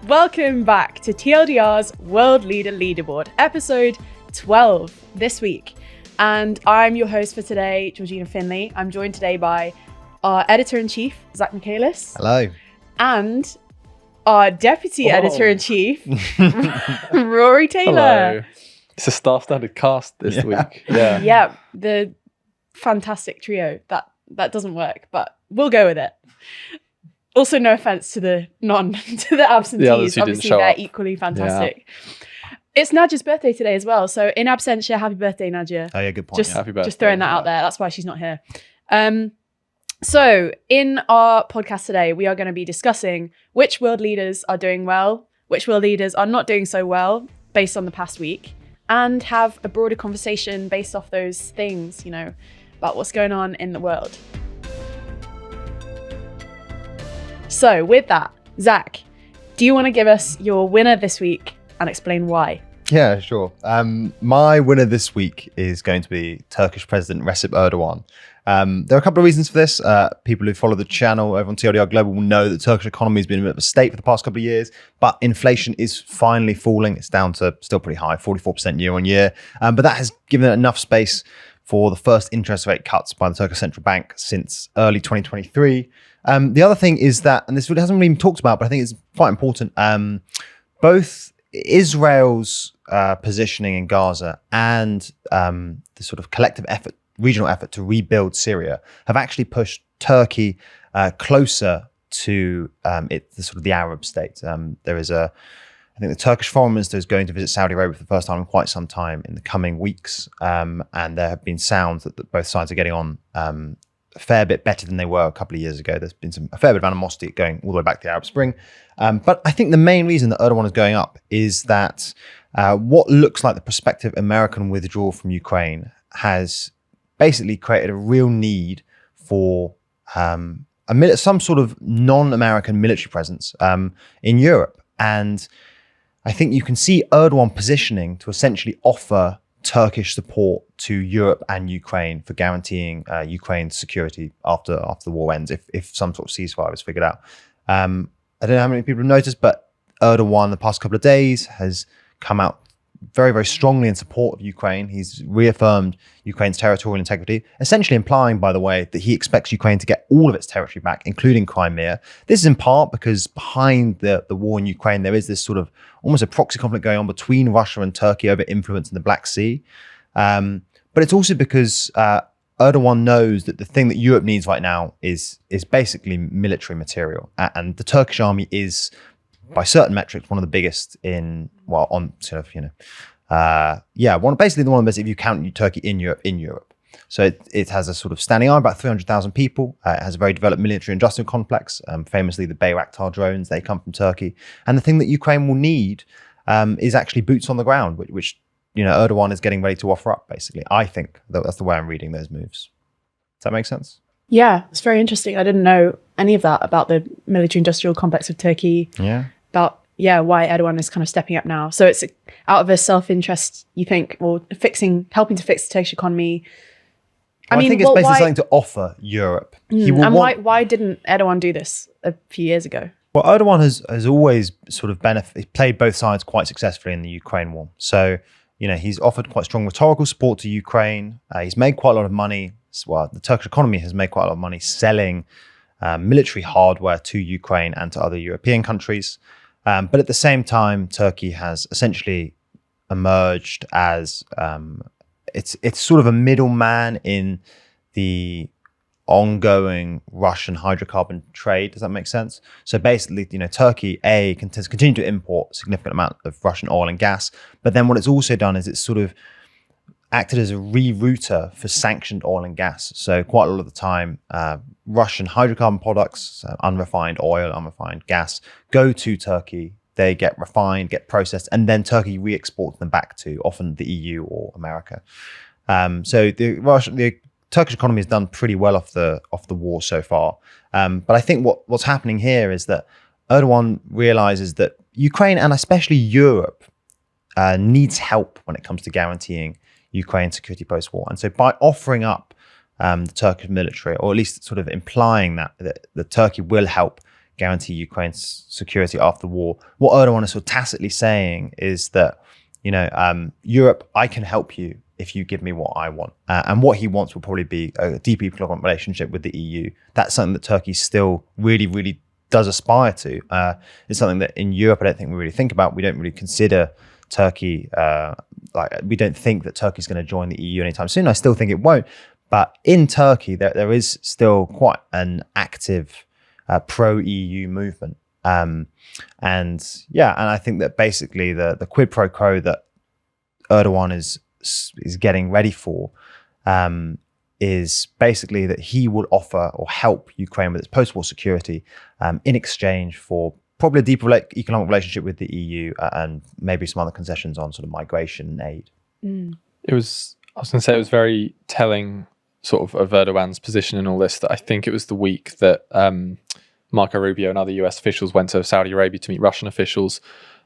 Welcome back to TLDR's World Leader Leaderboard, episode 12 this week. And I'm your host for today, Georgina Finley. I'm joined today by our editor-in-chief, Zach Michaelis. Hello. And our deputy editor-in-chief, Rory Taylor. Hello. It's a star-studded cast this week. Yeah. Yeah, the fantastic trio. That doesn't work, but we'll go with it. Also, no offense to the absentees. others who didn't Obviously, show they're up. equally fantastic. It's Nadja's birthday today as well. So in absentia, happy birthday, Nadja. Oh yeah, good point. Happy birthday. Just throwing that out there. That's why she's not here. So in our podcast today, we are going to be discussing which world leaders are doing well, which world leaders are not doing so well based on the past week, and have a broader conversation based off those things, about what's going on in the world. So with that, Zach, do you want to give us your winner this week and explain why? Yeah, sure. My winner this week is going to be Turkish President Recep Erdogan. There are a couple of reasons for this. People who follow the channel over on TLDR Global will know that the Turkish economy has been in a bit of a state for the past couple of years, but inflation is finally falling. It's down to still pretty high, 44% year on year. But that has given it enough space for the first interest rate cuts by the Turkish Central Bank since early 2023. The other thing is that, and this really hasn't really been talked about, but I think it's quite important, both Israel's positioning in Gaza and the sort of collective effort, regional effort to rebuild Syria have actually pushed Turkey closer to the Arab states. I think the Turkish foreign minister is going to visit Saudi Arabia for the first time in quite some time in the coming weeks. And there have been sounds that both sides are getting on a fair bit better than they were a couple of years ago. There's been a fair bit of animosity going all the way back to the Arab Spring. But I think the main reason that Erdogan is going up is that what looks like the prospective American withdrawal from Ukraine has basically created a real need for some sort of non-American military presence in Europe. And I think you can see Erdogan positioning to essentially offer Turkish support to Europe and Ukraine for guaranteeing Ukraine's security after the war ends, if some sort of ceasefire is figured out. I don't know how many people have noticed, but Erdogan the past couple of days has come out very, very strongly in support of Ukraine. He's reaffirmed Ukraine's territorial integrity, essentially implying, by the way, that he expects Ukraine to get all of its territory back, including Crimea. This is in part because behind the war in Ukraine, there is this sort of almost a proxy conflict going on between Russia and Turkey over influence in the Black Sea. But it's also because Erdogan knows that the thing that Europe needs right now is basically military material. And the Turkish army is, by certain metrics, one of the biggest basically one of the best if you count Turkey in Europe. So it has a sort of standing army, about 300,000 people. It has a very developed military industrial complex. Famously, the Bayraktar drones, they come from Turkey. And the thing that Ukraine will need is actually boots on the ground, which Erdogan is getting ready to offer up, basically. I think that's the way I'm reading those moves. Does that make sense? Yeah, it's very interesting. I didn't know any of that about the military industrial complex of Turkey. Yeah. About why Erdogan is kind of stepping up now. So it's out of a self-interest, you think, or helping to fix the Turkish economy. I think it's basically something to offer Europe. Why didn't Erdogan do this a few years ago? Well, Erdogan has always sort of played both sides quite successfully in the Ukraine war. So, he's offered quite strong rhetorical support to Ukraine. He's made quite a lot of money. Well, the Turkish economy has made quite a lot of money selling military hardware to Ukraine and to other European countries. But at the same time, Turkey has essentially emerged as it's sort of a middleman in the ongoing Russian hydrocarbon trade. Does that make sense? So basically, Turkey can continue to import a significant amount of Russian oil and gas, but then what it's also done is it's sort of acted as a rerouter for sanctioned oil and gas. So quite a lot of the time, Russian hydrocarbon products, unrefined oil, unrefined gas, go to Turkey. They get refined, get processed, and then Turkey re-exports them back to often the EU or America. So the Turkish economy has done pretty well off the war so far. But I think what's happening here is that Erdogan realizes that Ukraine and especially Europe needs help when it comes to guaranteeing Ukraine's security post-war. And so by offering up the Turkish military, or at least sort of implying that Turkey will help guarantee Ukraine's security after the war. What Erdogan is sort of tacitly saying is that, Europe, I can help you if you give me what I want. And what he wants will probably be a deeply economic relationship with the EU. That's something that Turkey still really, really does aspire to. It's something that in Europe, I don't think we really think about. We don't really consider Turkey, we don't think that Turkey's going to join the EU anytime soon. I still think it won't. But in Turkey, there is still quite an active pro-EU movement. And I think that basically the quid pro quo that Erdogan is getting ready for is basically that he will offer or help Ukraine with its post-war security in exchange for probably a deeper economic relationship with the EU and maybe some other concessions on sort of migration and aid. I was going to say it was very telling sort of Erdogan's position in all this, that I think it was the week that Marco Rubio and other US officials went to Saudi Arabia to meet Russian officials.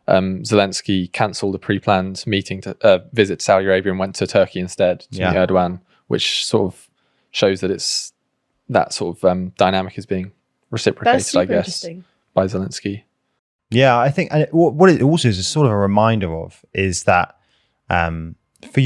Zelensky cancelled a pre-planned meeting to visit Saudi Arabia and went to Turkey instead to meet Erdogan, which sort of shows that it's that sort of dynamic is being reciprocated, I guess, by Zelensky. Yeah, I think what it also is sort of a reminder of is that for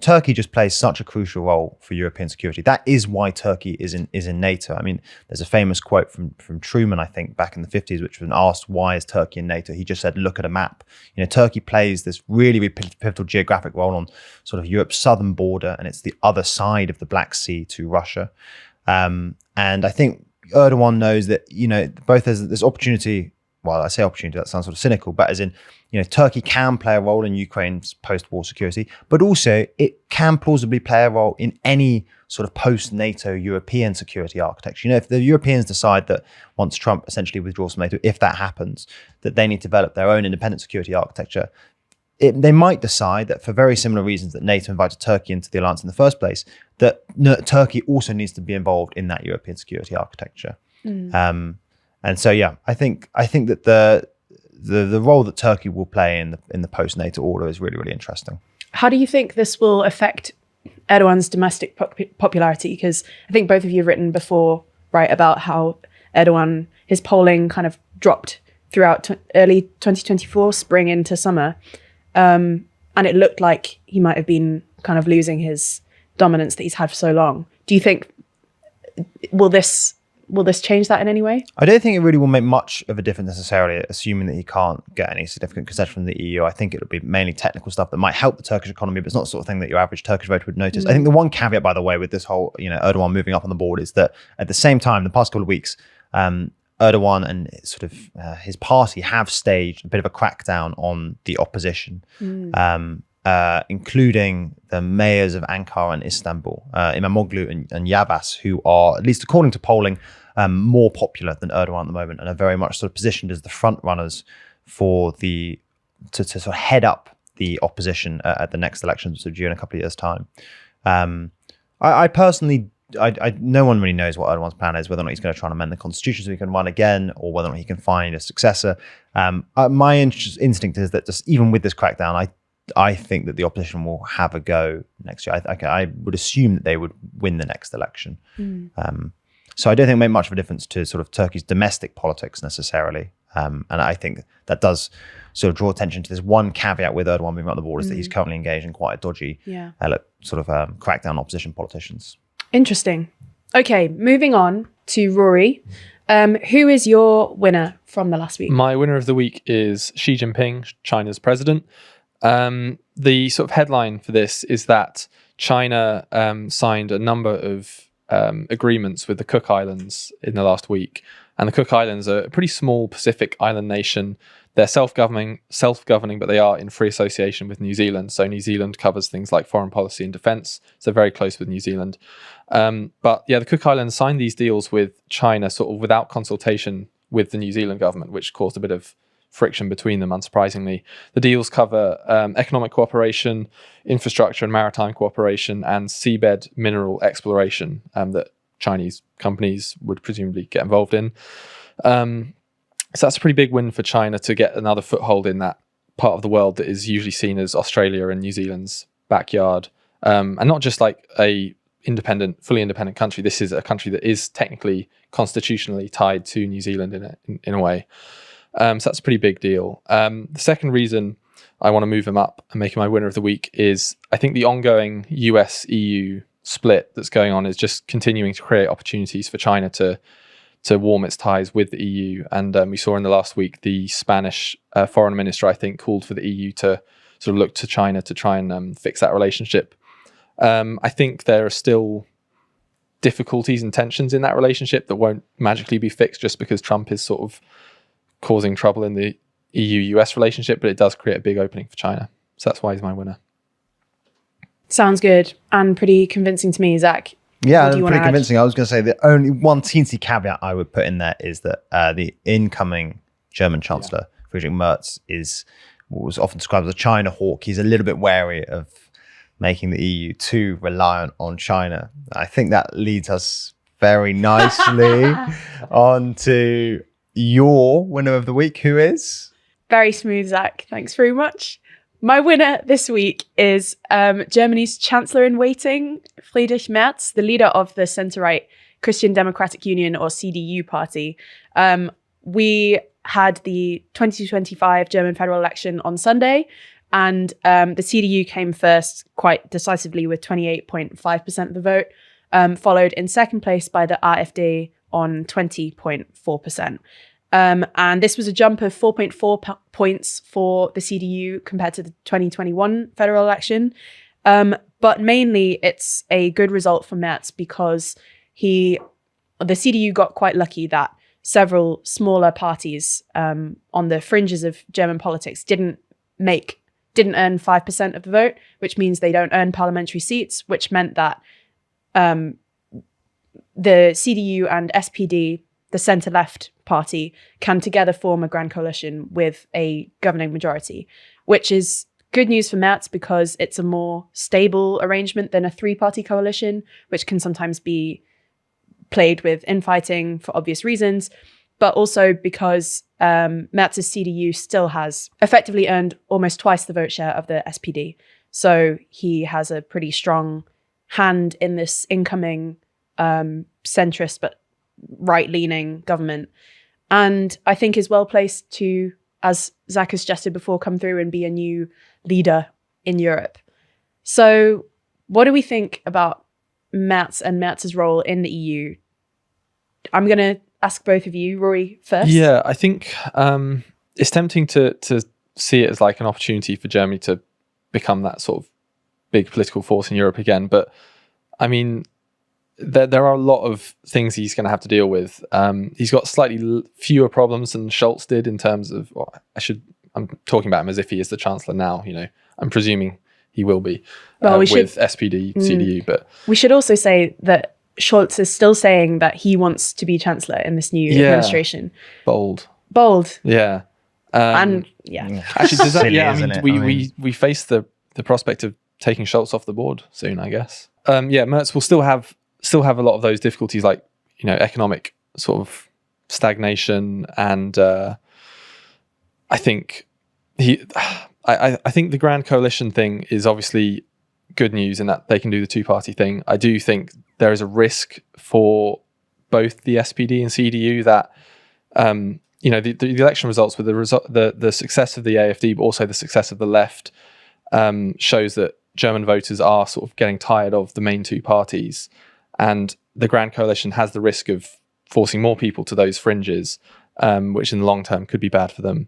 Turkey just plays such a crucial role for European security. That is why Turkey is in NATO. I mean, there's a famous quote from Truman, I think, back in the 50s, which was asked, why is Turkey in NATO? He just said, look at a map. Turkey plays this really, really pivotal geographic role on sort of Europe's southern border, and it's the other side of the Black Sea to Russia. And I think Erdogan knows that, both there's this opportunity. Well, I say opportunity, that sounds sort of cynical, but as in, Turkey can play a role in Ukraine's post-war security, but also it can plausibly play a role in any sort of post-NATO European security architecture. If the Europeans decide that once Trump essentially withdraws from NATO, if that happens, that they need to develop their own independent security architecture, they might decide that for very similar reasons that NATO invited Turkey into the alliance in the first place, that Turkey also needs to be involved in that European security architecture. And so, I think that the role that Turkey will play in the post-NATO order is really, really interesting. How do you think this will affect Erdogan's domestic popularity? Because I think both of you have written before, right, about how Erdogan, his polling kind of dropped throughout early 2024, spring into summer. And it looked like he might have been kind of losing his dominance that he's had for so long. Do you think, will this change that in any way? I don't think it really will make much of a difference necessarily, assuming that he can't get any significant concession from the EU. I think it'll be mainly technical stuff that might help the Turkish economy, but it's not the sort of thing that your average Turkish voter would notice. I think the one caveat, by the way, with this whole, Erdogan moving up on the board is that at the same time, the past couple of weeks, Erdogan and sort of his party have staged a bit of a crackdown on the opposition. Including the mayors of Ankara and Istanbul, Imamoglu and Yavas, who are, at least according to polling, more popular than Erdogan at the moment and are very much sort of positioned as the front runners for to sort of head up the opposition at the next elections, so due in a couple of years' time. I personally, no one really knows what Erdogan's plan is, whether or not he's going to try and amend the constitution so he can run again, or whether or not he can find a successor. My instinct is that just even with this crackdown, I think that the opposition will have a go next year. I would assume that they would win the next election. So I don't think it made much of a difference to sort of Turkey's domestic politics necessarily. And I think that does sort of draw attention to this one caveat with Erdogan moving up the board is that he's currently engaged in quite a dodgy crackdown on opposition politicians. Interesting. Okay, moving on to Rory. Who is your winner from the last week? My winner of the week is Xi Jinping, China's president. The sort of headline for this is that China signed a number of agreements with the Cook Islands in the last week. And the Cook Islands are a pretty small Pacific island nation. They're self-governing, but they are in free association with New Zealand. So New Zealand covers things like foreign policy and defense. So very close with New Zealand. But the Cook Islands signed these deals with China sort of without consultation with the New Zealand government, which caused a bit of friction between them, unsurprisingly. The deals cover economic cooperation, infrastructure and maritime cooperation, and seabed mineral exploration that Chinese companies would presumably get involved in. So that's a pretty big win for China to get another foothold in that part of the world that is usually seen as Australia and New Zealand's backyard. And not just like a fully independent country. This is a country that is technically constitutionally tied to New Zealand in a way. So that's a pretty big deal. The second reason I want to move him up and make him my winner of the week is I think the ongoing US-EU split that's going on is just continuing to create opportunities for China to warm its ties with the EU. And we saw in the last week, the Spanish foreign minister, I think, called for the EU to sort of look to China to try and fix that relationship. I think there are still difficulties and tensions in that relationship that won't magically be fixed just because Trump is sort of causing trouble in the EU-US relationship, but it does create a big opening for China. So that's why he's my winner. Sounds good and pretty convincing to me, Zach. Yeah, pretty convincing. I was going to say the only one teensy caveat I would put in there is that the incoming German Chancellor, Friedrich Merz, is what was often described as a China hawk. He's a little bit wary of making the EU too reliant on China. I think that leads us very nicely on to your winner of the week, who is? Very smooth, Zach. Thanks very much. My winner this week is Germany's Chancellor-in-Waiting, Friedrich Merz, the leader of the centre-right Christian Democratic Union, or CDU party. We had the 2025 German federal election on Sunday, and the CDU came first quite decisively with 28.5% of the vote, followed in second place by the AfD on 20.4%. And this was a jump of 4.4 points for the CDU compared to the 2021 federal election. But mainly it's a good result for Merz because the CDU got quite lucky that several smaller parties on the fringes of German politics didn't earn 5% of the vote, which means they don't earn parliamentary seats, which meant that the CDU and SPD, the centre-left party, can together form a grand coalition with a governing majority, which is good news for Merz because it's a more stable arrangement than a three-party coalition, which can sometimes be played with infighting for obvious reasons, but also because Merz's CDU still has effectively earned almost twice the vote share of the SPD. So he has a pretty strong hand in this incoming centrist but right-leaning government, and I think is well placed to, as Zach has suggested before, come through and be a new leader in Europe. So what do we think about Merz and Merz's role in the EU? I'm going to ask both of you. Rory first. Yeah, I think it's tempting to see it as like an opportunity for Germany to become that sort of big political force in Europe again. But I mean, there are a lot of things he's going to have to deal with. He's got slightly fewer problems than Scholz did in terms of, I'm talking about him as if he is the Chancellor now, I'm presuming he will be with SPD, CDU. But we should also say that Scholz is still saying that he wants to be Chancellor in this new administration. Bold. Yeah. Actually, does that, Silly, I isn't mean, it? we face the prospect of taking Scholz off the board soon, I guess. Merz will still have a lot of those difficulties, like economic sort of stagnation, and I think I think the Grand Coalition thing is obviously good news in that they can do the two-party thing. I do think there is a risk for both the SPD and CDU that the election results with the success of the AfD, but also the success of the left, shows that German voters are sort of getting tired of the main two parties. And the Grand Coalition has the risk of forcing more people to those fringes, which in the long term could be bad for them.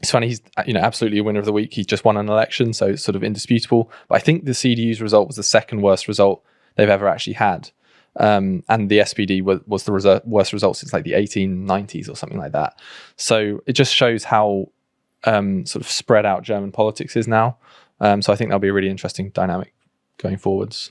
It's funny, he's absolutely a winner of the week. He just won an election, so it's sort of indisputable. But I think the CDU's result was the second worst result they've ever actually had. And the SPD was the worst result since like the 1890s or something like that. So it just shows how sort of spread out German politics is now. So I think that'll be a really interesting dynamic going forwards.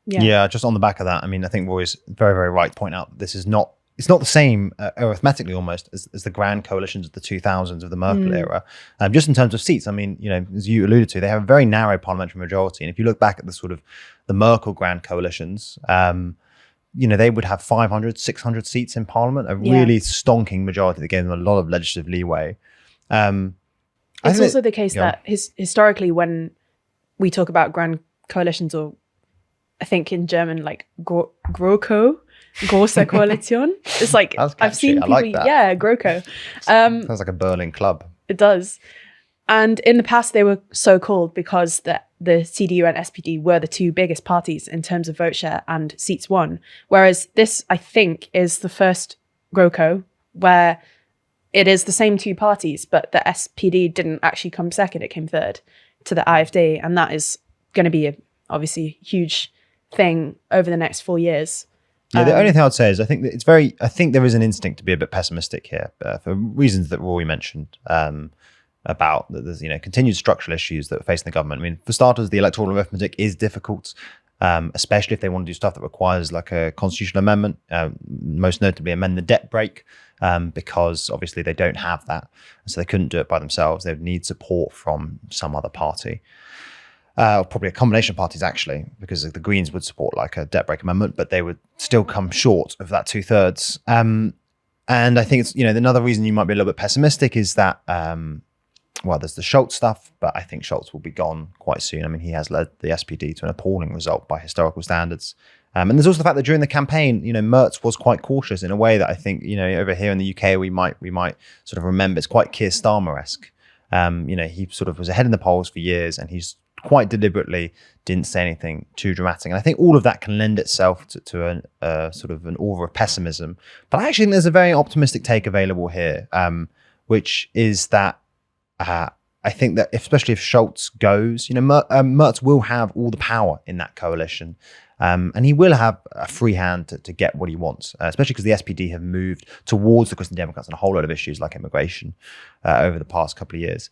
Yeah, just on the back of that, I mean, I think Roy's very, very right to point out that it's not the same arithmetically almost as the grand coalitions of the 2000s of the Merkel era. Just in terms of seats, I mean, as you alluded to, they have a very narrow parliamentary majority. And if you look back at the Merkel grand coalitions, they would have 500, 600 seats in parliament, a really stonking majority that gave them a lot of legislative leeway. It's also the case that historically, when we talk about grand coalitions or I think in German, like GroKo, Große Koalition. It's like, That's I've catchy. seen I people, like that. yeah, GroKo. Sounds like a Berlin club. It does. And in the past, they were so called because the CDU and SPD were the two biggest parties in terms of vote share and seats won. Whereas this, I think, is the first GroKo where it is the same two parties, but the SPD didn't actually come second. It came third to the AfD. And that is going to be obviously a huge thing over the next 4 years. Yeah, the only thing I'd say is I think there is an instinct to be a bit pessimistic here for reasons that Rory mentioned about that there's continued structural issues that are facing the government. I mean, for starters, the electoral arithmetic is difficult, especially if they want to do stuff that requires like a constitutional amendment, most notably amend the debt brake, because obviously they don't have that, and so they couldn't do it by themselves. They would need support from some other party. Probably a combination of parties actually, because the Greens would support like a debt brake amendment, but they would still come short of that 2/3. And I think it's another reason you might be a little bit pessimistic is that there's the Scholz stuff, but I think Scholz will be gone quite soon. I mean, he has led the SPD to an appalling result by historical standards. And there's also the fact that during the campaign, Merz was quite cautious in a way that I think over here in the UK we might sort of remember. It's quite Keir Starmer-esque. He sort of was ahead in the polls for years, and he's quite deliberately didn't say anything too dramatic. And I think all of that can lend itself to a sort of an aura of pessimism. But I actually think there's a very optimistic take available here, which is that I think that especially if Scholz goes, Merz will have all the power in that coalition. And he will have a free hand to get what he wants, especially because the SPD have moved towards the Christian Democrats on a whole lot of issues like immigration over the past couple of years.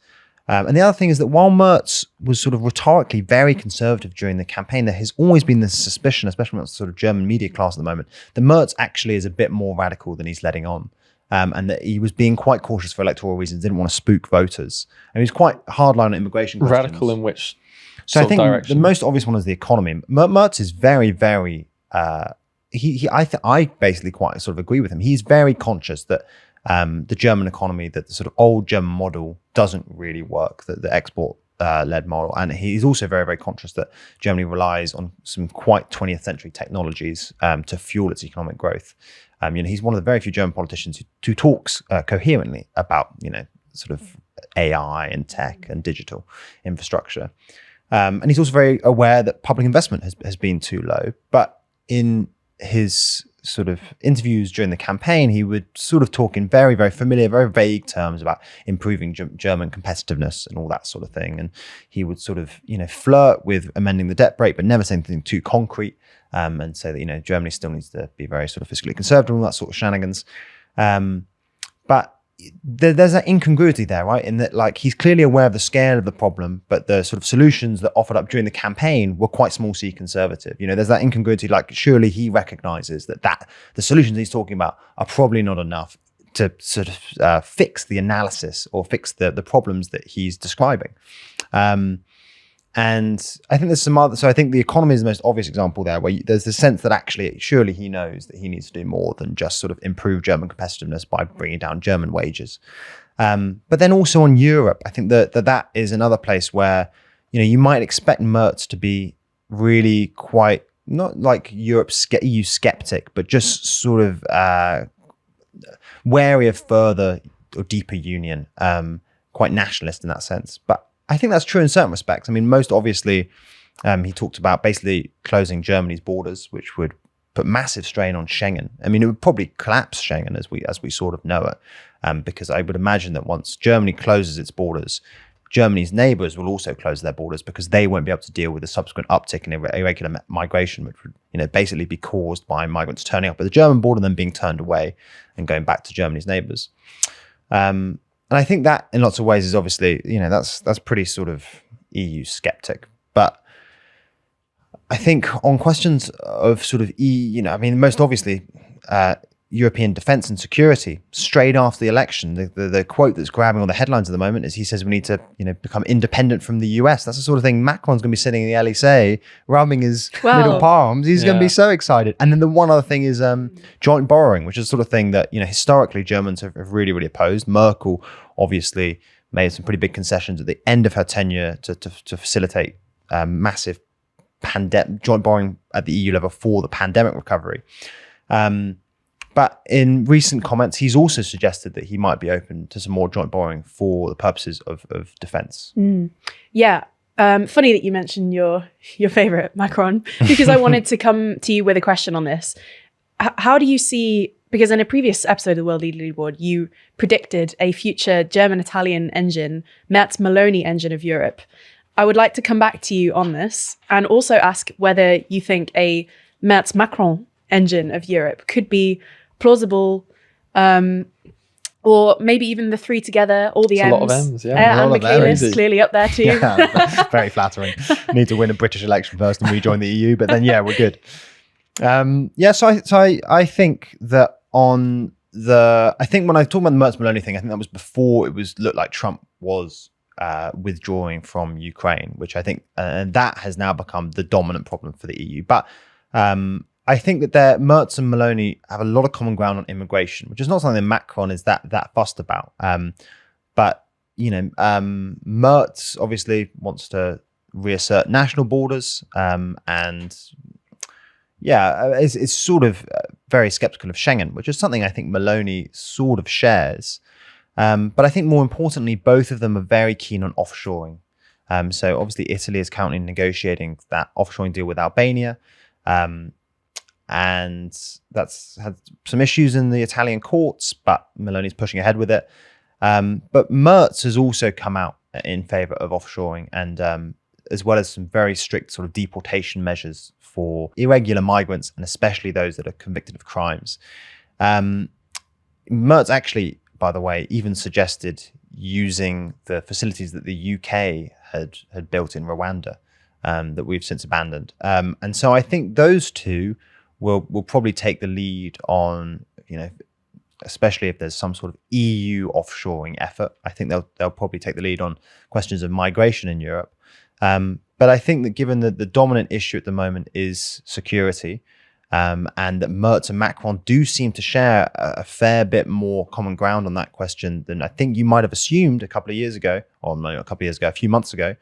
And the other thing is that while Merz was sort of rhetorically very conservative during the campaign, there has always been this suspicion, especially amongst the sort of German media class at the moment, that Merz actually is a bit more radical than he's letting on. And that he was being quite cautious for electoral reasons, didn't want to spook voters. And he was quite hardline on immigration questions. Radical in which So I think direction? the most obvious one is the economy. Merz is very, very, I basically quite sort of agree with him. He's very conscious that the German economy, that the sort of old German model doesn't really work, that the export led model. And he's also very, very conscious that Germany relies on some quite 20th century technologies to fuel its economic growth. He's one of the very few German politicians who talks coherently about, sort of AI and tech and digital infrastructure. And he's also very aware that public investment has been too low. But in his sort of interviews during the campaign, he would sort of talk in very, very familiar, very vague terms about improving German competitiveness and all that sort of thing. And he would sort of, flirt with amending the debt brake, but never say anything too concrete, and say that, Germany still needs to be very sort of fiscally conservative and all that sort of shenanigans. But there's that incongruity there, right? In that, like, he's clearly aware of the scale of the problem, but the sort of solutions that offered up during the campaign were quite small c conservative. There's that incongruity. Like, surely he recognizes that the solutions he's talking about are probably not enough to sort of fix the analysis or fix the problems that he's describing. And I think there's some other, so I think the economy is the most obvious example there, where there's the sense that actually, surely he knows that he needs to do more than just sort of improve German competitiveness by bringing down German wages. But then also on Europe, I think that is another place where, you might expect Merz to be really quite, not like Europe's EU skeptic, but just sort of wary of further or deeper union, quite nationalist in that sense. But I think that's true in certain respects. I mean, most obviously, he talked about basically closing Germany's borders, which would put massive strain on Schengen. I mean, it would probably collapse Schengen as we sort of know it, because I would imagine that once Germany closes its borders, Germany's neighbours will also close their borders because they won't be able to deal with the subsequent uptick in irregular migration, which would, basically be caused by migrants turning up at the German border and then being turned away and going back to Germany's neighbours. And I think that in lots of ways is obviously, that's pretty sort of EU skeptic. But I think on questions of sort of most obviously, European defense and security, straight after the election, the quote that's grabbing all the headlines at the moment is he says we need to, become independent from the US. That's the sort of thing Macron's going to be sitting in the Elysee, rubbing his middle palms. He's going to be so excited. And then the one other thing is joint borrowing, which is the sort of thing that, historically Germans have really, really opposed. Merkel obviously made some pretty big concessions at the end of her tenure to facilitate massive joint borrowing at the EU level for the pandemic recovery. But in recent comments, he's also suggested that he might be open to some more joint borrowing for the purposes of defence. Yeah. Funny that you mentioned your favorite Macron, because I wanted to come to you with a question on this. How do you see, because in a previous episode of the World Leaderboard, you predicted a future German-Italian engine, Merz-Maloney engine of Europe. I would like to come back to you on this and also ask whether you think a Merz-Macron engine of Europe could be plausible, or maybe even the three together, all the It's M's. a lot of M's, yeah. And Michaelis clearly up there too. Yeah, very flattering. Need to win a British election first and rejoin the EU, but then we're good. So I think that I think when I talk about the Merz-Maloney thing, I think that was before looked like Trump was withdrawing from Ukraine, which I think, and that has now become the dominant problem for the EU. But I think that Merz and Maloney have a lot of common ground on immigration, which is not something that Macron is that fussed about. But Merz obviously wants to reassert national borders, and is sort of very skeptical of Schengen, which is something I think Maloney sort of shares. But I think more importantly, both of them are very keen on offshoring. So obviously Italy is currently negotiating that offshoring deal with Albania. And that's had some issues in the Italian courts, but Maloney's pushing ahead with it. But Merz has also come out in favor of offshoring, and as well as some very strict sort of deportation measures for irregular migrants, and especially those that are convicted of crimes. Merz actually, by the way, even suggested using the facilities that the UK had built in Rwanda, that we've since abandoned. And so I think those two will probably take the lead on, especially if there's some sort of EU offshoring effort. I think they'll probably take the lead on questions of migration in Europe. But I think that given that the dominant issue at the moment is security, and that Merz and Macron do seem to share a fair bit more common ground on that question than I think you might have assumed a couple of years ago, or not a couple of years ago, a few months ago.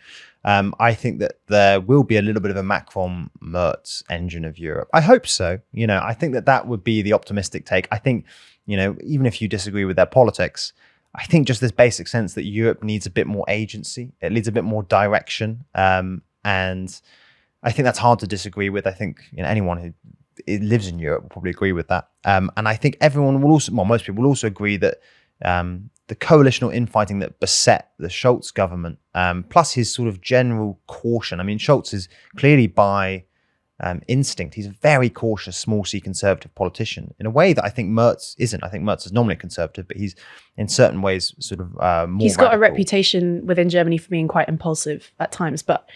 I think that there will be a little bit of a Macron-Merz engine of Europe. I hope so. I think that would be the optimistic take. I think, even if you disagree with their politics, I think just this basic sense that Europe needs a bit more agency. It needs a bit more direction. And I think that's hard to disagree with. I think anyone who lives in Europe will probably agree with that. And I think everyone will also, most people will also agree that the coalitional infighting that beset the Scholz government, plus his sort of general caution. I mean, Scholz is clearly by instinct, he's a very cautious, small c conservative politician in a way that I think Merz isn't. I think Merz is normally conservative, but he's in certain ways sort of more He's got radical. a reputation within Germany for being quite impulsive at times, but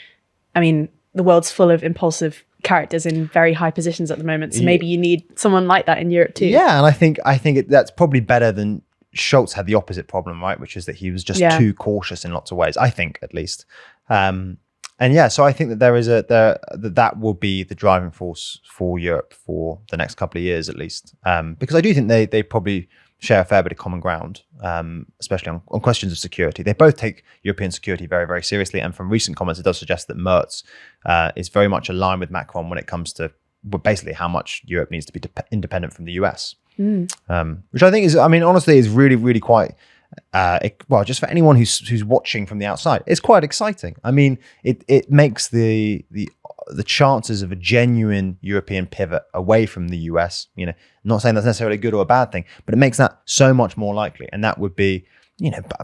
I mean, the world's full of impulsive characters in very high positions at the moment. So maybe you need someone like that in Europe too. Yeah, and I think that's probably better than Scholz had the opposite problem, right? Which is that he was just too cautious in lots of ways, I think, at least. And yeah, so I think that that will be the driving force for Europe for the next couple of years, at least. Because I do think they probably share a fair bit of common ground, especially on questions of security. They both take European security very, very seriously. And from recent comments, it does suggest that Merz is very much aligned with Macron when it comes to basically how much Europe needs to be independent from the US. Which I think is, honestly, is really, really quite, just for anyone who's watching from the outside, it's quite exciting. I mean, it makes the chances of a genuine European pivot away from the US, not saying that's necessarily a good or a bad thing, but it makes that so much more likely. And that would be,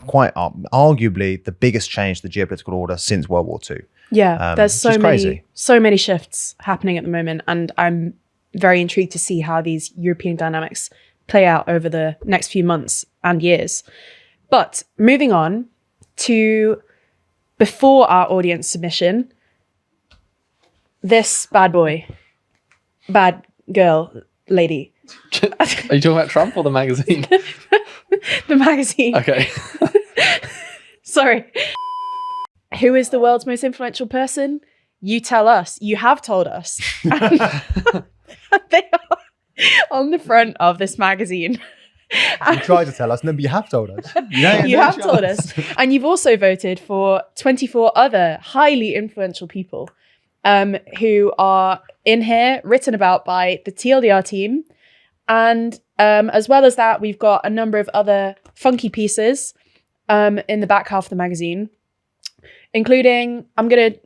quite arguably the biggest change to the geopolitical order since World War II. Yeah, there's so many shifts happening at the moment, and I'm very intrigued to see how these European dynamics play out over the next few months and years. But moving on to before our audience submission, this bad girl, lady. Are you talking about Trump or the magazine? The magazine. Okay. Sorry. Who is the world's most influential person? You tell us. You have told us. They are on the front of this magazine. You tried to tell us, no, but you have told us. You have told us. And you've also voted for 24 other highly influential people. who are in here, written about by the TLDR team. And as well as that, we've got a number of other funky pieces in the back half of the magazine, including, I'm going to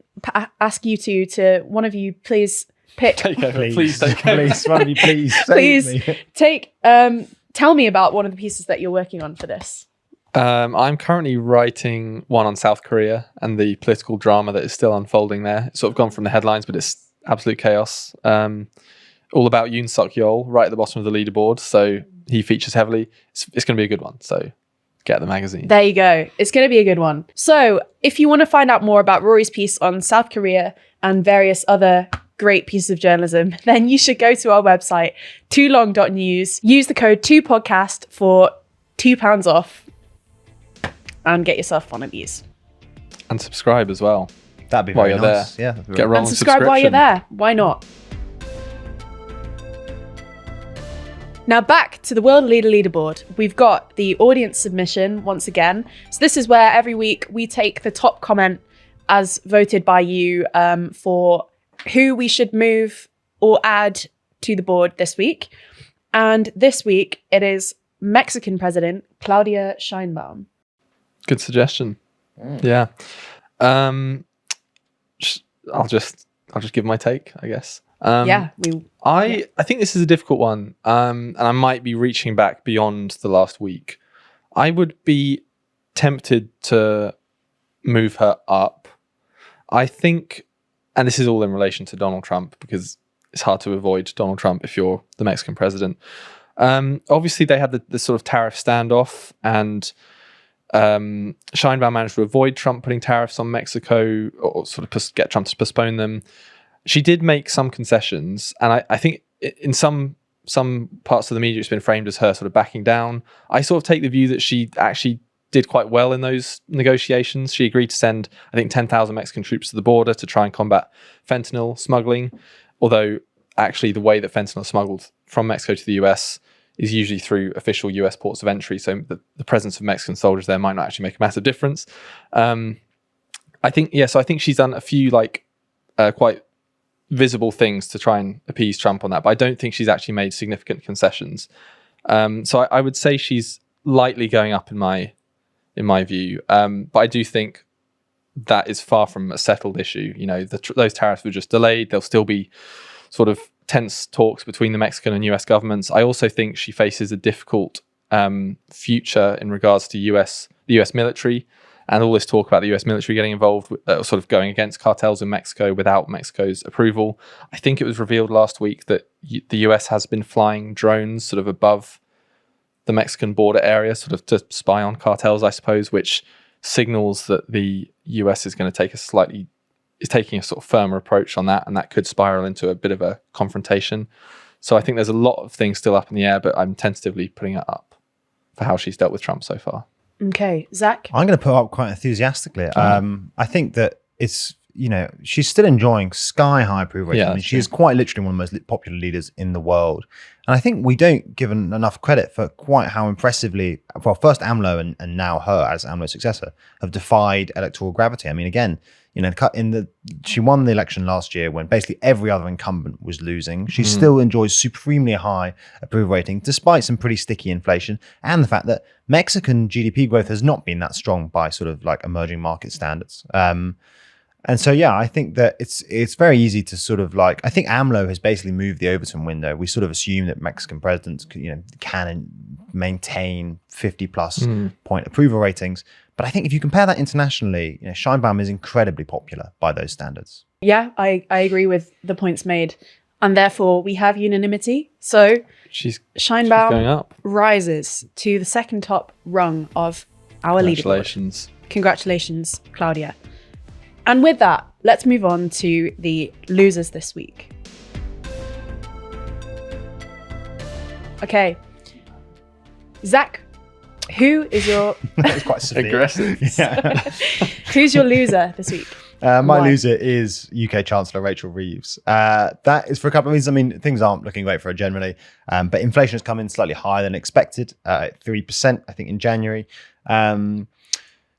ask you to one of you, please pick. Take over. Please Take over. please, one of you, please, Please save me. take, tell me about one of the pieces that you're working on for this. I'm currently writing one on South Korea and the political drama that is still unfolding there. It's sort of gone from the headlines, but it's absolute chaos. All about Yoon Suk Yeol, right at the bottom of the leaderboard. So he features heavily. It's going to be a good one. So get the magazine. There you go. It's going to be a good one. So if you want to find out more about Rory's piece on South Korea and various other great pieces of journalism, then you should go to our website, toolong.news. Use the code 2podcast for £2 off and get yourself one of these. And subscribe as well. That'd be While very you're nice. there. Yeah. that'd be Get very a rolling And subscribe while you're subscription. there. Why not? Now back to the World Leader Leaderboard. We've got the audience submission once again. So this is where every week we take the top comment as voted by you for who we should move or add to the board this week. And this week it is Mexican President Claudia Sheinbaum. Good suggestion. Yeah. I'll just give my take, I guess. I I think this is a difficult one, and I might be reaching back beyond the last week. I would be tempted to move her up. I think, and this is all in relation to Donald Trump, because it's hard to avoid Donald Trump if you're the Mexican president. Obviously, they had the sort of tariff standoff, and Sheinbaum managed to avoid Trump putting tariffs on Mexico, or sort of get Trump to postpone them. She did make some concessions, and I think in some parts of the media it's been framed as her sort of backing down. I sort of take the view that she actually did quite well in those negotiations. She agreed to send, I think, 10,000 Mexican troops to the border to try and combat fentanyl smuggling, although actually the way that fentanyl is smuggled from Mexico to the US is usually through official US ports of entry, so the presence of Mexican soldiers there might not actually make a massive difference. I think she's done a few quite visible things to try and appease Trump on that, but I don't think she's actually made significant concessions. So I would say she's lightly going up in my view, but I do think that is far from a settled issue. You know, those tariffs were just delayed. There'll still be sort of tense talks between the Mexican and US governments. I also think she faces a difficult future in regards to the US military, and all this talk about the US military getting involved, sort of going against cartels in Mexico without Mexico's approval. I think it was revealed last week that the US has been flying drones sort of above the Mexican border area, sort of to spy on cartels, I suppose, which signals that the US is going to is taking a sort of firmer approach on that, and that could spiral into a bit of a confrontation. So I think there's a lot of things still up in the air, but I'm tentatively putting it up for how she's dealt with Trump so far. Okay, Zach? I'm going to put up quite enthusiastically. I think that it's, she's still enjoying sky high approval rating. Yeah, I mean, she is quite literally one of the most popular leaders in the world. And I think we don't give enough credit for quite how impressively, well, first AMLO and now her as AMLO's successor have defied electoral gravity. I mean, again, she won the election last year when basically every other incumbent was losing. She still enjoys supremely high approval rating, despite some pretty sticky inflation and the fact that Mexican GDP growth has not been that strong by sort of like emerging market standards. And so, yeah, I think that it's very easy to sort of I think AMLO has basically moved the Overton window. We sort of assume that Mexican presidents, can maintain 50 plus point approval ratings. But I think if you compare that internationally, Sheinbaum is incredibly popular by those standards. Yeah, I agree with the points made. And therefore, we have unanimity. So She's Sheinbaum going up. rises to the second top rung of our leaderboard. Congratulations. Congratulations, Claudia. And with that, let's move on to the losers this week. Okay. Zach, who is your... It's quite severe. Aggressive. Yeah. Who's your loser this week? My Why? loser is UK Chancellor Rachel Reeves. That is for a couple of reasons. I mean, things aren't looking great for her generally, but inflation has come in slightly higher than expected, at 3%, I think, in January.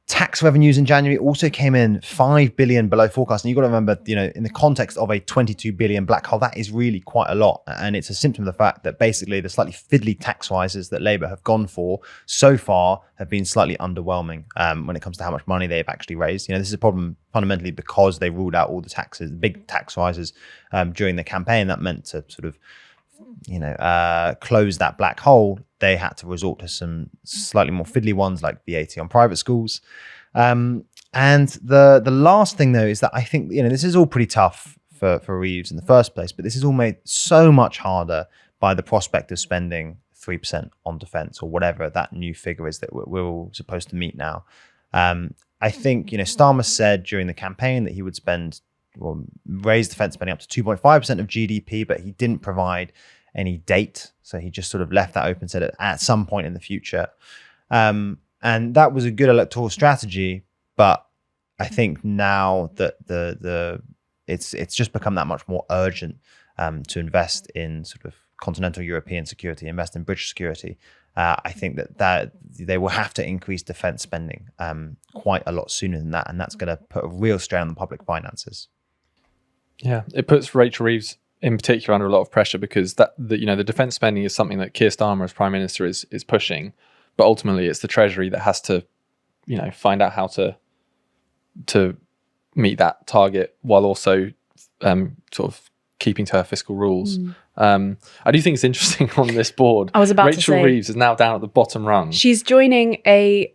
Tax revenues in January also came in 5 billion below forecast. And you've got to remember, in the context of a 22 billion black hole, that is really quite a lot. And it's a symptom of the fact that basically the slightly fiddly tax rises that Labour have gone for so far have been slightly underwhelming when it comes to how much money they've actually raised. This is a problem fundamentally because they ruled out all the taxes, the big tax rises during the campaign. That meant to sort of close that black hole. They had to resort to some slightly more fiddly ones like VAT on private schools. And the last thing though is that I think, this is all pretty tough for Reeves in the first place, but this is all made so much harder by the prospect of spending 3% on defense or whatever that new figure is that we're all supposed to meet now. I think, Starmer said during the campaign that he would raise defense spending up to 2.5% of GDP, but he didn't provide any date. So he just sort of left that open, said it at some point in the future. And that was a good electoral strategy. But I think now that it's just become that much more urgent to invest in sort of continental European security, invest in British security. I think that they will have to increase defense spending quite a lot sooner than that. And that's going to put a real strain on the public finances. Yeah, it puts Rachel Reeves in particular under a lot of pressure because the defense spending is something that Keir Starmer as Prime Minister is pushing, but ultimately it's the Treasury that has to, find out how to meet that target while also sort of keeping to her fiscal rules. I do think it's interesting on this board. I was about Rachel to say, Reeves is now down at the bottom rung. She's joining a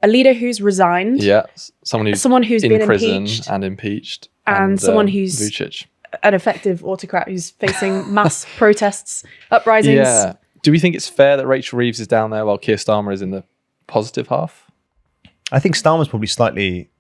leader who's resigned. Yeah, someone who's in been prison and impeached, and someone who's Vucic. An effective autocrat who's facing mass protests, uprisings. Yeah. Do we think it's fair that Rachel Reeves is down there while Keir Starmer is in the positive half? I think Starmer's probably slightly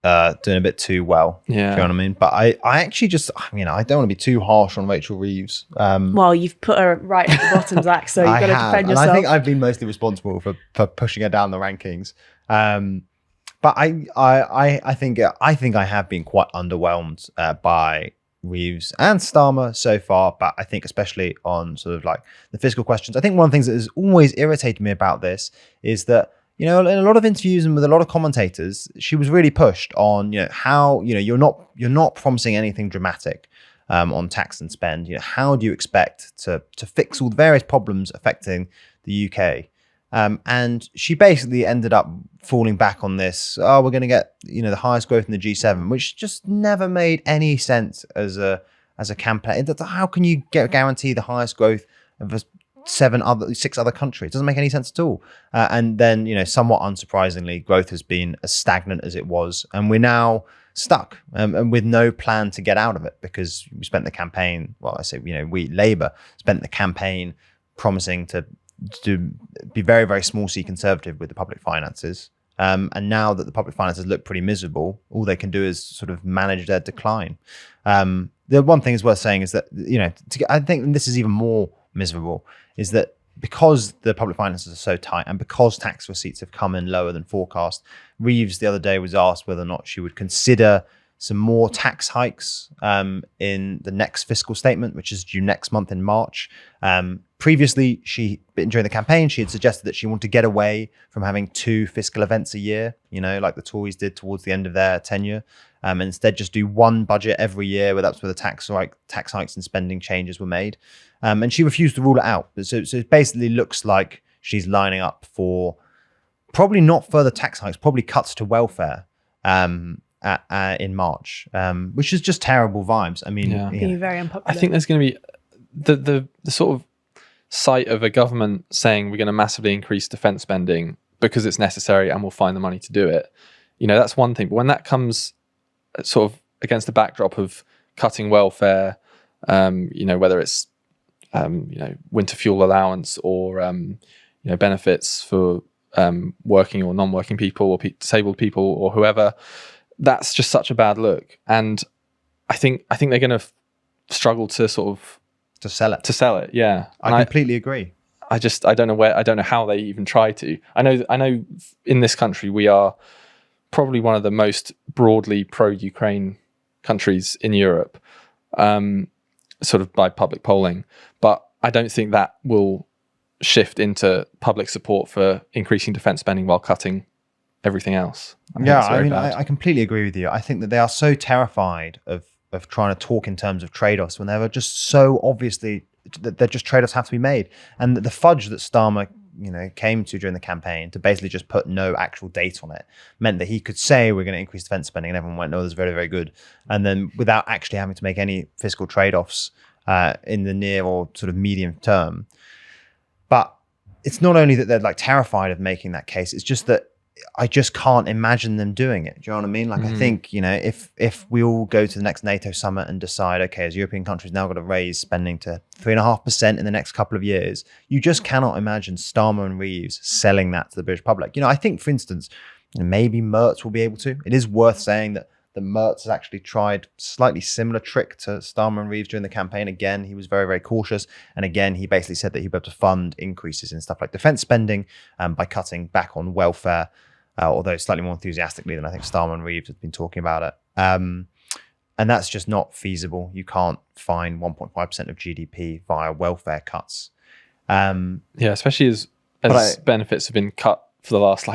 doing a bit too well. Yeah. Do you know what I mean? But I actually just, I don't want to be too harsh on Rachel Reeves. Well, you've put her right at the bottom, Zach, so you've got to defend yourself. And I think I've been mostly responsible for pushing her down the rankings. But I think I have been quite underwhelmed by Reeves and Starmer so far, but I think especially on sort of like the fiscal questions. I think one of the things that has always irritated me about this is that, in a lot of interviews and with a lot of commentators, she was really pushed on, how, you're not promising anything dramatic on tax and spend. How do you expect to fix all the various problems affecting the UK? And she basically ended up falling back on this. Oh, we're going to get, the highest growth in the G7, which just never made any sense as a campaign. How can you guarantee the highest growth of 6 other countries? It doesn't make any sense at all. And then, somewhat unsurprisingly, growth has been as stagnant as it was, and we're now stuck and with no plan to get out of it because we spent the campaign. Well, I say, Labour spent the campaign promising to be very, very small c conservative with the public finances. And now that the public finances look pretty miserable, all they can do is sort of manage their decline. The one thing is worth saying is that, I think this is even more miserable, is that because the public finances are so tight and because tax receipts have come in lower than forecast, Reeves the other day was asked whether or not she would consider some more tax hikes in the next fiscal statement, which is due next month in March. Previously, during the campaign, she had suggested that she wanted to get away from having 2 fiscal events a year, like the Tories did towards the end of their tenure, and instead just do one budget every year where that's where the tax hikes and spending changes were made. And she refused to rule it out. So it basically looks like she's lining up for probably not further tax hikes, probably cuts to welfare in March, which is just terrible vibes. I mean, Being very unpopular. I think there's going to be the sort of sight of a government saying we're going to massively increase defense spending because it's necessary and we'll find the money to do it. That's one thing. But when that comes sort of against the backdrop of cutting welfare, whether it's winter fuel allowance or benefits for working or non-working people or disabled people or whoever, that's just such a bad look. And I think they're going to struggle to sort of to sell it. Yeah, I completely agree. I don't know how they even try to. I know in this country we are probably one of the most broadly pro-Ukraine countries in Europe, sort of by public polling. But I don't think that will shift into public support for increasing defence spending while cutting everything else. I completely agree with you. I think that they are so terrified of trying to talk in terms of trade-offs when they're just so obviously that they're just trade-offs have to be made. And the fudge that Starmer, came to during the campaign to basically just put no actual date on it meant that he could say we're going to increase defense spending and everyone went, no, that's very, very good. And then without actually having to make any fiscal trade-offs in the near or sort of medium term. But it's not only that they're like terrified of making that case, it's just that I just can't imagine them doing it. Do you know what I mean? Like, I think, if we all go to the next NATO summit and decide, okay, as European countries now got to raise spending to 3.5% in the next couple of years, you just cannot imagine Starmer and Reeves selling that to the British public. I think, for instance, maybe Merz will be able to. It is worth saying that Merz has actually tried slightly similar trick to Starmer and Reeves during the campaign. Again, he was very, very cautious. And again, he basically said that he'd be able to fund increases in stuff like defense spending by cutting back on welfare, although slightly more enthusiastically than I think Starmer and Reeves have been talking about it. And that's just not feasible. You can't find 1.5% of GDP via welfare cuts. Especially as benefits have been cut for the last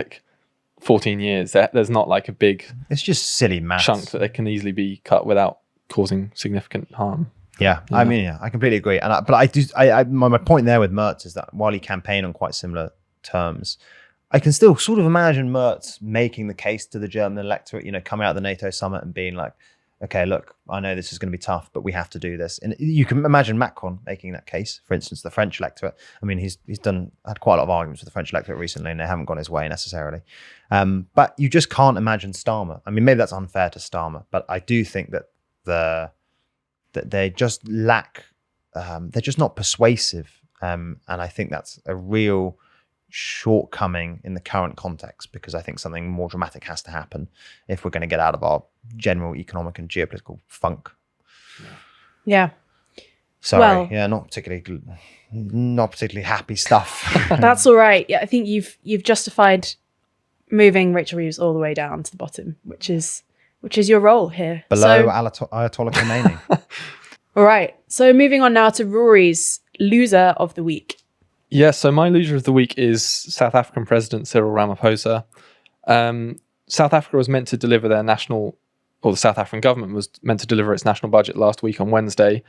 14 years. There's not a big... It's just silly maths. ...chunk that they can easily be cut without causing significant harm. Yeah. I completely agree. And my point there with Merz is that while he campaigned on quite similar terms, I can still sort of imagine Merz making the case to the German electorate, coming out of the NATO summit and being like, okay, look, I know this is going to be tough, but we have to do this. And you can imagine Macron making that case, for instance, the French electorate. I mean, he's had quite a lot of arguments with the French electorate recently and they haven't gone his way necessarily. But you just can't imagine Starmer. I mean, maybe that's unfair to Starmer, but I do think that that they just lack, they're just not persuasive. And I think that's a real shortcoming in the current context, because I think something more dramatic has to happen if we're going to get out of our general economic and geopolitical funk. Yeah. Sorry. Not particularly happy stuff. That's all right. Yeah, I think you've justified moving Rachel Reeves all the way down to the bottom, which is your role here. Below Ayatollah Khomeini. All right. So moving on now to Rory's loser of the week. Yeah, so my loser of the week is South African President Cyril Ramaphosa. South Africa was meant to deliver the South African government was meant to deliver its national budget last week on Wednesday,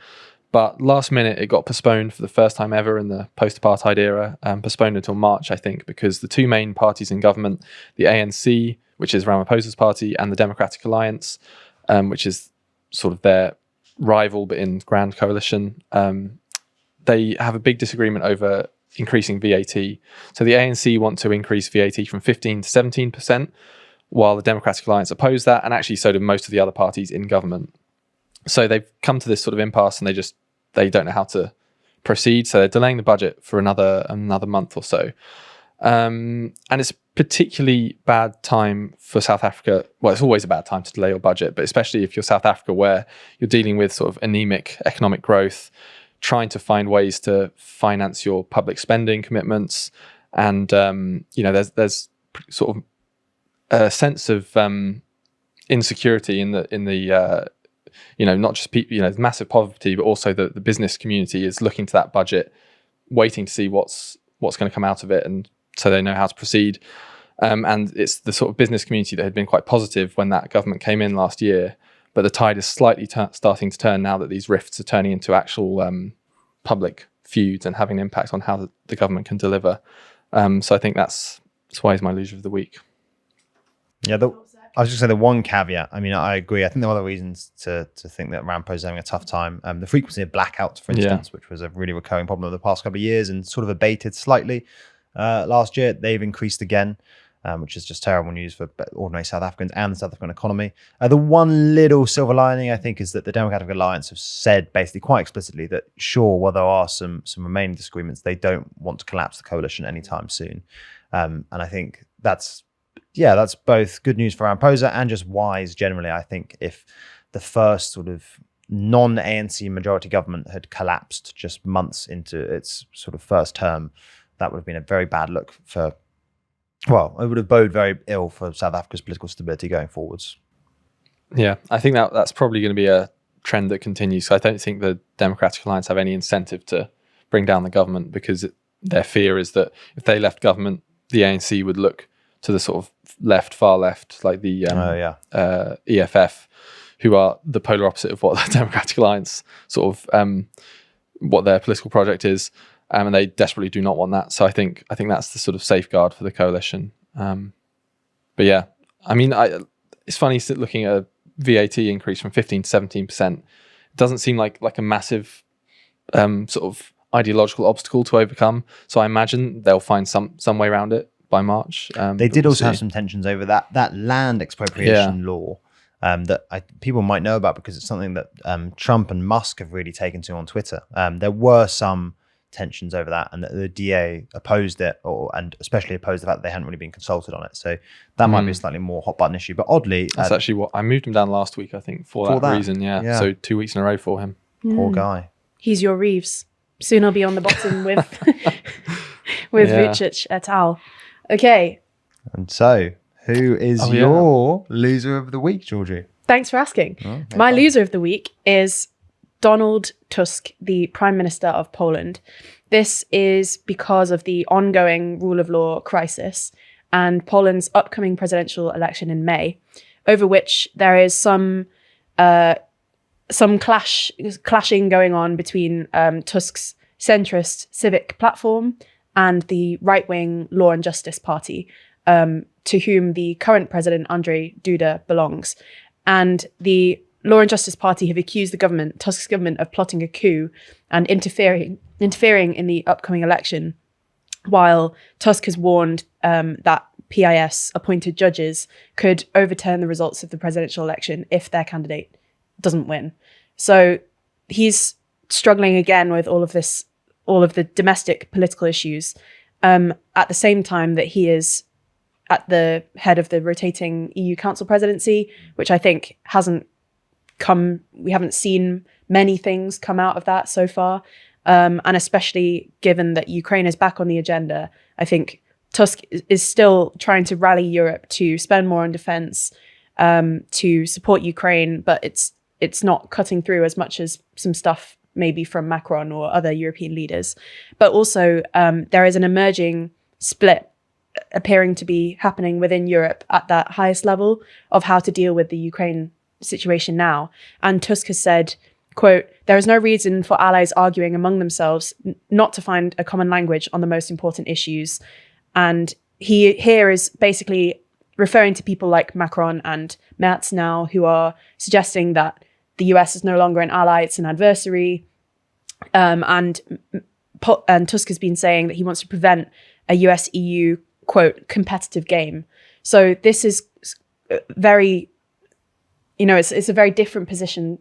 but last minute it got postponed for the first time ever in the post-apartheid era, postponed until March, I think, because the two main parties in government, the ANC, which is Ramaphosa's party, and the Democratic Alliance, which is sort of their rival but in grand coalition, they have a big disagreement over increasing VAT. So the ANC want to increase VAT from 15 to 17%, while the Democratic Alliance oppose that, and actually so do most of the other parties in government. So they've come to this sort of impasse and they don't know how to proceed. So they're delaying the budget for another month or so. And it's particularly bad time for South Africa. Well, it's always a bad time to delay your budget, but especially if you're South Africa, where you're dealing with sort of anemic economic growth, trying to find ways to finance your public spending commitments, and there's sort of a sense of insecurity in the not just people, massive poverty, but also the business community is looking to that budget, waiting to see what's going to come out of it, and so they know how to proceed. And it's the sort of business community that had been quite positive when that government came in last year. But the tide is slightly starting to turn now that these rifts are turning into actual public feuds and having an impact on how the government can deliver. So I think that's why he's my loser of the week. Yeah, I was just saying the one caveat. I mean, I agree. I think there are other reasons to think that Ramaphosa is having a tough time. The frequency of blackouts, for instance, which was a really recurring problem over the past couple of years and sort of abated slightly last year, they've increased again. Which is just terrible news for ordinary South Africans and the South African economy. The one little silver lining, I think, is that the Democratic Alliance have said basically quite explicitly that, sure, while there are some remaining disagreements, they don't want to collapse the coalition anytime soon. And I think that's both good news for Ramaphosa and just wise generally. I think if the first sort of non-ANC majority government had collapsed just months into its sort of first term, that would have been a very bad look for... Well, it would have boded very ill for South Africa's political stability going forwards. Yeah, I think that's probably going to be a trend that continues. So I don't think the Democratic Alliance have any incentive to bring down the government, because their fear is that if they left government, the ANC would look to the sort of far left, like the EFF, who are the polar opposite of what the Democratic Alliance sort of what their political project is, and they desperately do not want that. So I think that's the sort of safeguard for the coalition. But yeah, I mean, it's funny looking at a VAT increase from 15 to 17%. It doesn't seem like a massive sort of ideological obstacle to overcome. So I imagine they'll find some way around it by March. They did also have some tensions over that land expropriation law that people might know about, because it's something that Trump and Musk have really taken to on Twitter. There were some tensions over that, and the DA opposed it, and especially opposed the fact that they hadn't really been consulted on it. So that might be a slightly more hot button issue. But oddly, that's actually what I moved him down last week, I think, for that reason. Yeah. So 2 weeks in a row for him. Poor guy. He's your Reeves. Soon I'll be on the bottom with Vucic et al. Okay. And so, who is your loser of the week, Georgie? Thanks for asking. My loser of the week is Donald Tusk, the Prime Minister of Poland. This is because of the ongoing rule of law crisis and Poland's upcoming presidential election in May, over which there is some clashing going on between Tusk's centrist civic platform and the right-wing Law and Justice Party, to whom the current president, Andrzej Duda, belongs. And the Law and Justice Party have accused the government, Tusk's government, of plotting a coup and interfering in the upcoming election, while Tusk has warned that PIS-appointed judges could overturn the results of the presidential election if their candidate doesn't win. So he's struggling again with all of the domestic political issues, at the same time that he is at the head of the rotating EU Council presidency, which I think we haven't seen many things come out of that so far. And especially given that Ukraine is back on the agenda, I think Tusk is still trying to rally Europe to spend more on defense, to support Ukraine, but it's not cutting through as much as some stuff maybe from Macron or other European leaders. But also there is an emerging split appearing to be happening within Europe at that highest level of how to deal with the Ukraine situation now. And Tusk has said, quote, "There is no reason for allies arguing among themselves not to find a common language on the most important issues." And he here is basically referring to people like Macron and Merz now, who are suggesting that the US is no longer an ally, it's an adversary. And Tusk has been saying that he wants to prevent a US-EU, quote, competitive game. So this is very, it's a very different position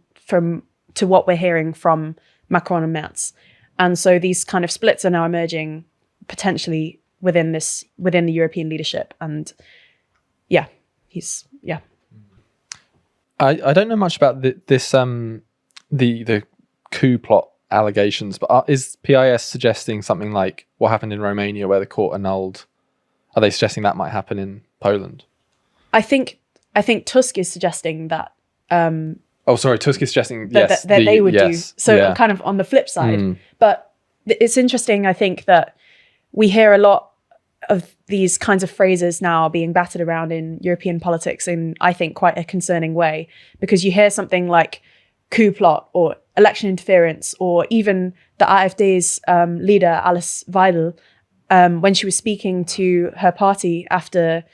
to what we're hearing from Macron and Merz. And so these kind of splits are now emerging potentially within the European leadership. And I don't know much about the coup plot allegations, but is PIS suggesting something like what happened in Romania where the court annulled? Are they suggesting that might happen in Poland? I think Tusk is suggesting that. Tusk is suggesting yes, that they would do. So kind of on the flip side. But it's interesting, I think, that we hear a lot of these kinds of phrases now being battered around in European politics in, I think, quite a concerning way, because you hear something like coup plot or election interference, or even the AfD's leader, Alice Weidel, when she was speaking to her party after...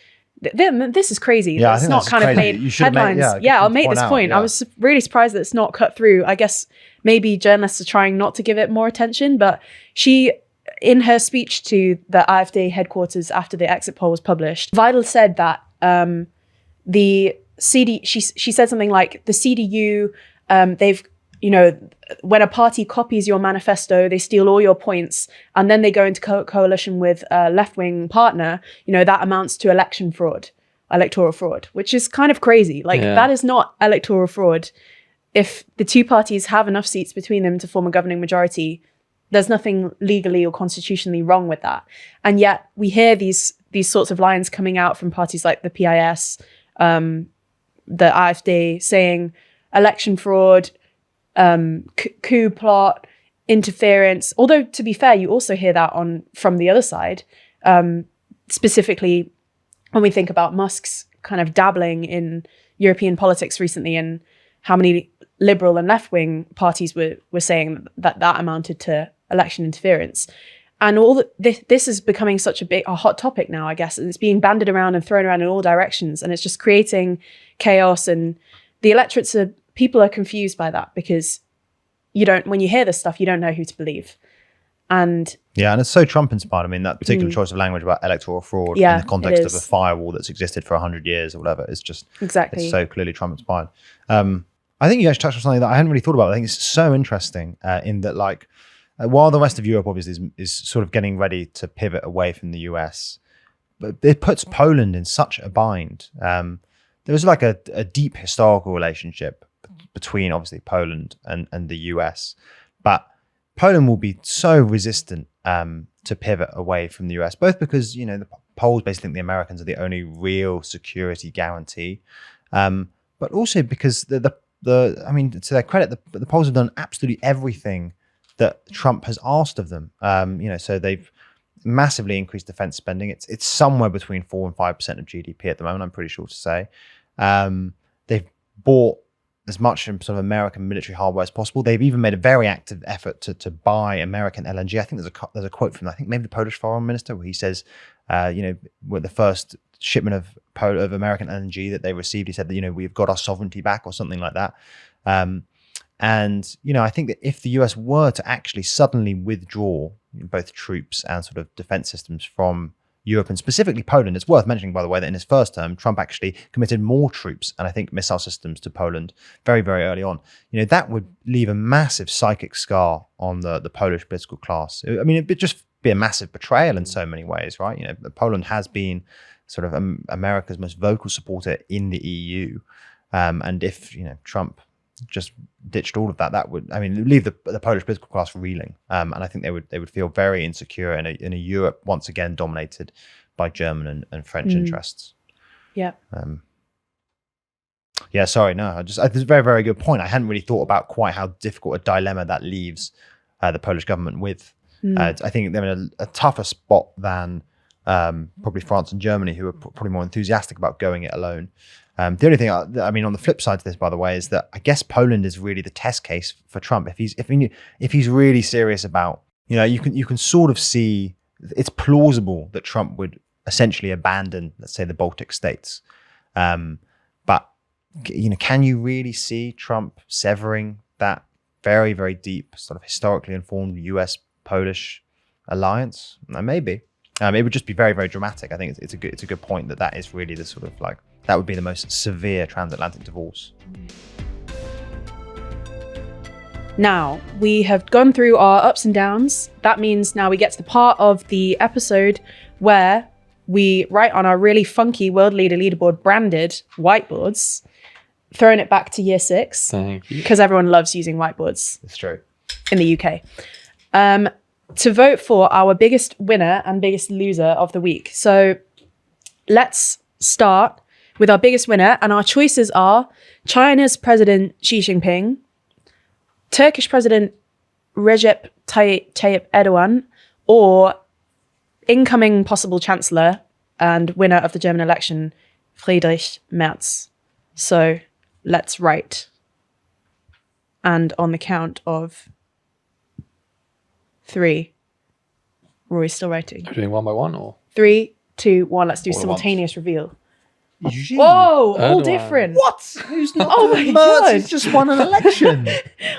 This is crazy. Yeah, it's not kind of made headlines. I'll make this point. Yeah. I was really surprised that it's not cut through. I guess maybe journalists are trying not to give it more attention, but she, in her speech to the AfD headquarters after the exit poll was published, Weidel said that she said something like the CDU, they've, when a party copies your manifesto, they steal all your points, and then they go into coalition with a left-wing partner, that amounts to electoral fraud, which is kind of crazy. That is not electoral fraud. If the two parties have enough seats between them to form a governing majority, there's nothing legally or constitutionally wrong with that. And yet we hear these sorts of lines coming out from parties like the PIS, the AfD, saying election fraud, coup plot, interference. Although, to be fair, you also hear that from the other side, specifically when we think about Musk's kind of dabbling in European politics recently, and how many liberal and left-wing parties were saying that amounted to election interference. And all this is becoming such a hot topic now, I guess, and it's being bandied around and thrown around in all directions, and it's just creating chaos. And the people are confused by that, because when you hear this stuff, you don't know who to believe. And it's so Trump inspired. I mean, that particular choice of language about electoral fraud in the context of a firewall that's existed for 100 years or whatever, it's just it's so clearly Trump inspired. I think you actually touched on something that I hadn't really thought about. I think it's so interesting in that, like, while the rest of Europe obviously is sort of getting ready to pivot away from the US, but it puts Poland in such a bind. There was like a deep historical relationship between obviously Poland and the US, but Poland will be so resistant to pivot away from the US, both because, the Poles basically think the Americans are the only real security guarantee, but also because to their credit, the Poles have done absolutely everything that Trump has asked of them. So they've massively increased defense spending. It's somewhere between 4 and 5% of GDP at the moment, I'm pretty sure to say. They've bought as much sort of American military hardware as possible. They've even made a very active effort to buy American LNG. I think there's a quote from, I think maybe the Polish foreign minister, where he says, with the first shipment of American LNG that they received, he said that, we've got our sovereignty back, or something like that. I think that if the US were to actually suddenly withdraw both troops and sort of defense systems from Europe, and specifically Poland, it's worth mentioning, by the way, that in his first term, Trump actually committed more troops and I think missile systems to Poland very, very early on. That would leave a massive psychic scar on the Polish political class. I mean, it'd just be a massive betrayal in so many ways, right? Poland has been sort of America's most vocal supporter in the EU. And if, Trump just ditched all of that would, leave the Polish political class reeling. And I think they would feel very insecure in a Europe once again dominated by German and French interests. Yeah. Sorry, no, it's a very, very good point. I hadn't really thought about quite how difficult a dilemma that leaves the Polish government with. I think they're in a tougher spot than probably France and Germany, who are probably more enthusiastic about going it alone. The only thing, on the flip side to this, by the way, is that I guess Poland is really the test case for Trump. If he's really serious about, you can sort of see, it's plausible that Trump would essentially abandon, let's say, the Baltic states. But can you really see Trump severing that very, very deep, sort of historically informed US-Polish alliance? Maybe. It would just be very, very dramatic. I think it's a good point that is really the sort of like, that would be the most severe transatlantic divorce. Now, we have gone through our ups and downs. That means now we get to the part of the episode where we write on our really funky World Leader Leaderboard branded whiteboards, throwing it back to year 6. Thank you. Because everyone loves using whiteboards. It's true. In the UK. To vote for our biggest winner and biggest loser of the week. So let's start with our biggest winner, and our choices are China's President Xi Jinping, Turkish President Recep Tayyip Erdogan, or incoming possible Chancellor and winner of the German election, Friedrich Merz. So let's write. And on the count of 3. Rory's still writing. Are we doing one by one, or? 3, 2, 1. Let's do All at simultaneous reveal. Xi. Whoa, all Erdogan. different. What? Who's not? Oh my Merz God. has just won an election.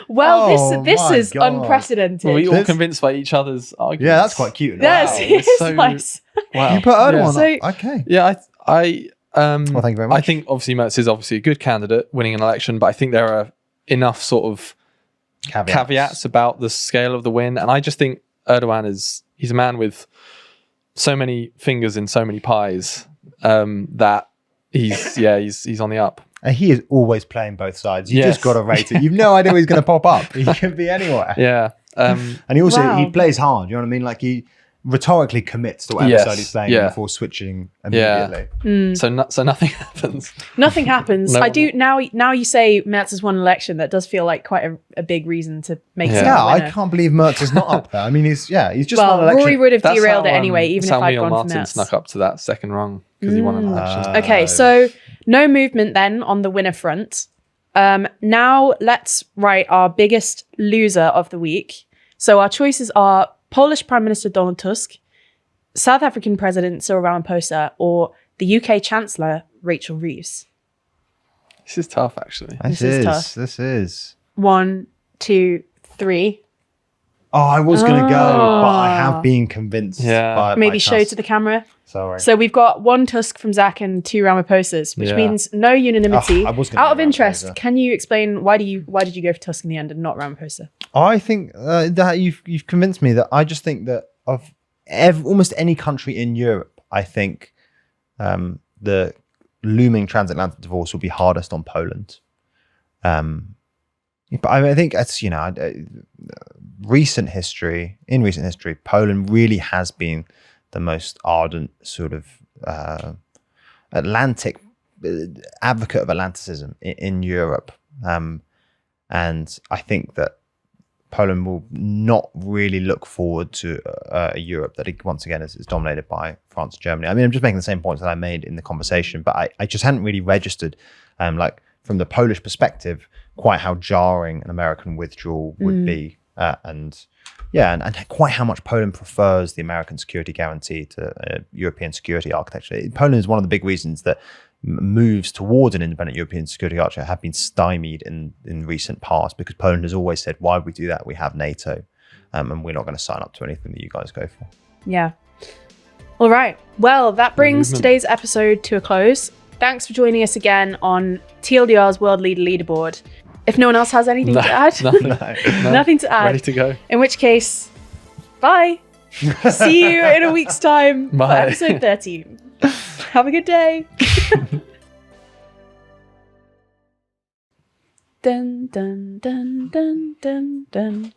Well, Oh this my is God. unprecedented. Were we all This- convinced by each other's arguments? Yeah, that's quite cute. Yes, Wow, it it's is so- nice. Wow. You put Erdogan So- on. Okay. Yeah, I Well, thank you very much. I think obviously Merz is obviously a good candidate winning an election, but I think there are enough sort of caveats about the scale of the win. And I just think Erdogan he's a man with so many fingers in so many pies that he's on the up. And he is always playing both sides. You Yes. just got to rate it. You've no idea where he's going to pop up. He could be anywhere. Yeah. And he also Wow. he plays hard. You know what I mean? Like rhetorically commits to what Yes, episode he's saying yeah. before switching Yeah. immediately. So nothing happens. Nothing happens. No I one- do now you say Merz has won an election. That does feel like quite a big reason to make Yeah. someone Yeah, a winner. I can't believe Merz is not up there. I mean, he's just Well, won an election. Rory would have That's derailed how, it anyway, even that's if how I'd Neil gone for Martin Merz. snuck up to that second rung because he won an election. Okay, so no movement then on the winner front. Now let's write our biggest loser of the week. So our choices are Polish Prime Minister Donald Tusk, South African President Cyril Ramaphosa, or the UK Chancellor Rachel Reeves. This is tough, actually. This is tough. This is. 1, 2, 3. Oh, I was going to go, but I have been convinced. Yeah. by Maybe show Tusk. to the camera. Sorry. So we've got 1 Tusk from Zach and 2 Ramaphosa's, which Yeah. means no unanimity. I was gonna Out of go interest, Ramaphosa. can you explain why did you go for Tusk in the end and not Ramaphosa? I think that you've convinced me that I just think that of almost any country in Europe, I think the looming transatlantic divorce will be hardest on Poland. But I think it's in recent history, Poland really has been the most ardent sort of Atlantic advocate of Atlanticism in Europe, and I think that Poland will not really look forward to a Europe that once again is dominated by France and Germany. I mean, I'm just making the same points that I made in the conversation, but I just hadn't really registered, like from the Polish perspective, quite how jarring an American withdrawal would be, and quite how much Poland prefers the American security guarantee to European security architecture. Poland is one of the big reasons that moves towards an independent European security architecture have been stymied in recent past, because Poland has always said, why would we do that? We have NATO, and we're not going to sign up to anything that you guys go for. Yeah. All right. Well, that brings movement. today's episode to a close. Thanks for joining us again on TLDR's World Leader Leaderboard. If no one else has anything to add, Nothing. nothing to add. Ready to go. In which case, bye. See you in a week's time for Bye. episode 13. Have a good day. Dun dun dun dun dun dun.